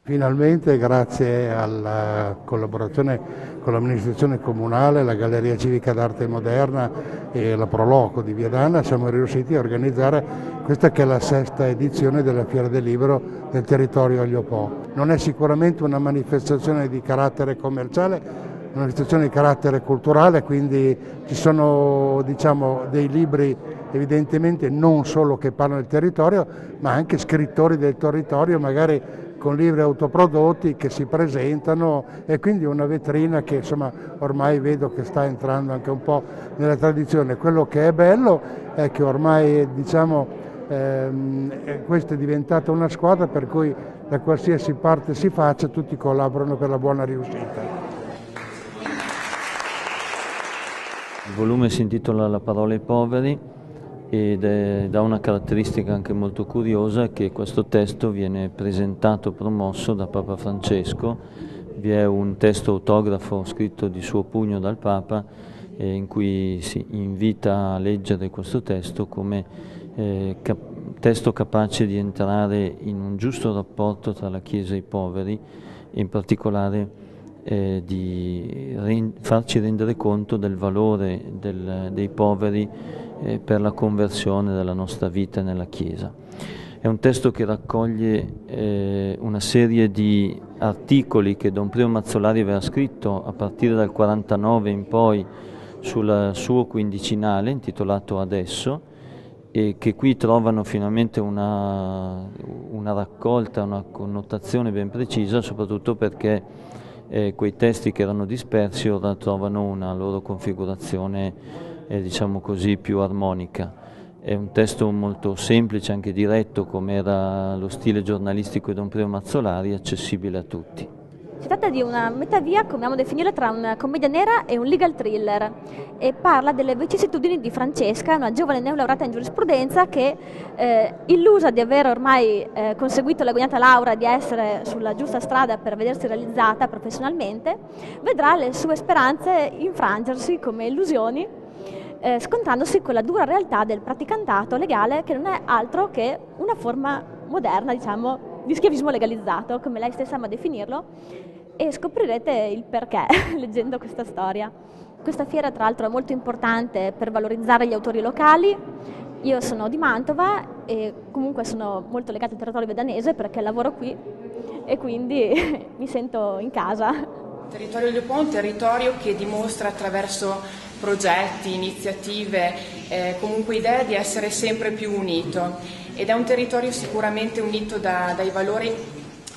Finalmente, grazie alla collaborazione con l'amministrazione comunale, la Galleria Civica d'Arte Moderna e la Proloco di Viadana, siamo riusciti a organizzare questa che è la 6ª edizione della Fiera del Libro del territorio Olio Po. Non è sicuramente una manifestazione di carattere commerciale, una manifestazione di carattere culturale, quindi ci sono dei libri evidentemente non solo che parlano del territorio, ma anche scrittori del territorio, magari con libri autoprodotti che si presentano, e quindi una vetrina che insomma ormai vedo che sta entrando anche un po' nella tradizione. Quello che è bello è che ormai questa è diventata una squadra per cui da qualsiasi parte si faccia tutti collaborano per la buona riuscita. Il volume si intitola La parola ai poveri ed ha una caratteristica anche molto curiosa, che questo testo viene presentato, promosso da Papa Francesco. Vi è un testo autografo scritto di suo pugno dal Papa in cui si invita a leggere questo testo come testo capace di entrare in un giusto rapporto tra la Chiesa e i poveri, e in particolare di farci rendere conto del valore dei poveri per la conversione della nostra vita nella Chiesa. È un testo che raccoglie una serie di articoli che Don Primo Mazzolari aveva scritto a partire dal 49 in poi sul suo quindicinale intitolato Adesso, e che qui trovano finalmente una raccolta, una connotazione ben precisa, soprattutto perché quei testi che erano dispersi ora trovano una loro configurazione diciamo così più armonica. È un testo molto semplice, anche diretto, come era lo stile giornalistico di Don Primo Mazzolari, accessibile a tutti. Si tratta di una metà via, come amiamo definirla, tra una commedia nera e un legal thriller, e parla delle vicissitudini di Francesca, una giovane neolaureata in giurisprudenza che, illusa di aver ormai conseguito la guadagnata laurea, di essere sulla giusta strada per vedersi realizzata professionalmente, vedrà le sue speranze infrangersi come illusioni, scontrandosi con la dura realtà del praticantato legale, che non è altro che una forma moderna, diciamo, di schiavismo legalizzato, come lei stessa ama definirlo, e scoprirete il perché leggendo questa storia. Questa fiera tra l'altro è molto importante per valorizzare gli autori locali. Io sono di Mantova e comunque sono molto legata al territorio vedanese perché lavoro qui e quindi mi sento in casa. Il territorio Olio Po è un territorio che dimostra attraverso progetti, iniziative, comunque idee di essere sempre più unito, ed è un territorio sicuramente unito dai valori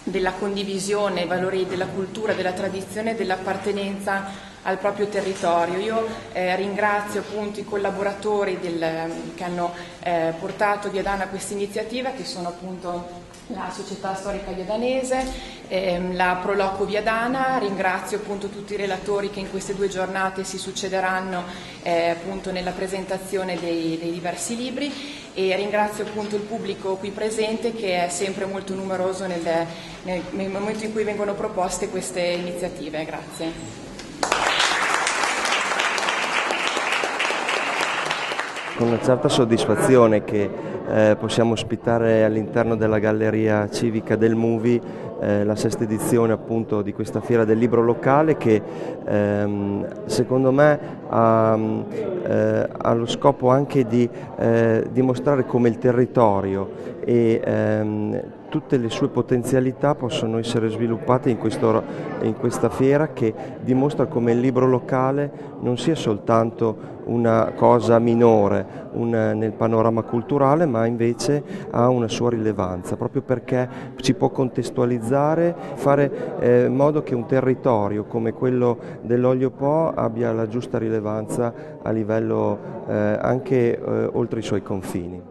della condivisione, i valori della cultura, della tradizione, dell'appartenenza al proprio territorio. Io ringrazio appunto i collaboratori che hanno portato Viadana a questa iniziativa, che sono appunto la Società Storica Viadanese, la Proloco Viadana. Ringrazio appunto tutti i relatori che in queste 2 giornate si succederanno appunto nella presentazione dei diversi libri, e ringrazio appunto il pubblico qui presente, che è sempre molto numeroso nel momento in cui vengono proposte queste iniziative. Grazie. Con una certa soddisfazione che possiamo ospitare all'interno della Galleria Civica del MUVI la 6ª edizione appunto di questa fiera del libro locale, che secondo me ha lo scopo anche di dimostrare come il territorio e tutte le sue potenzialità possono essere sviluppate in questa fiera, che dimostra come il libro locale non sia soltanto una cosa minore nel panorama culturale, ma invece ha una sua rilevanza, proprio perché ci può contestualizzare, fare in modo che un territorio come quello dell'Olio Po abbia la giusta rilevanza a livello anche oltre i suoi confini.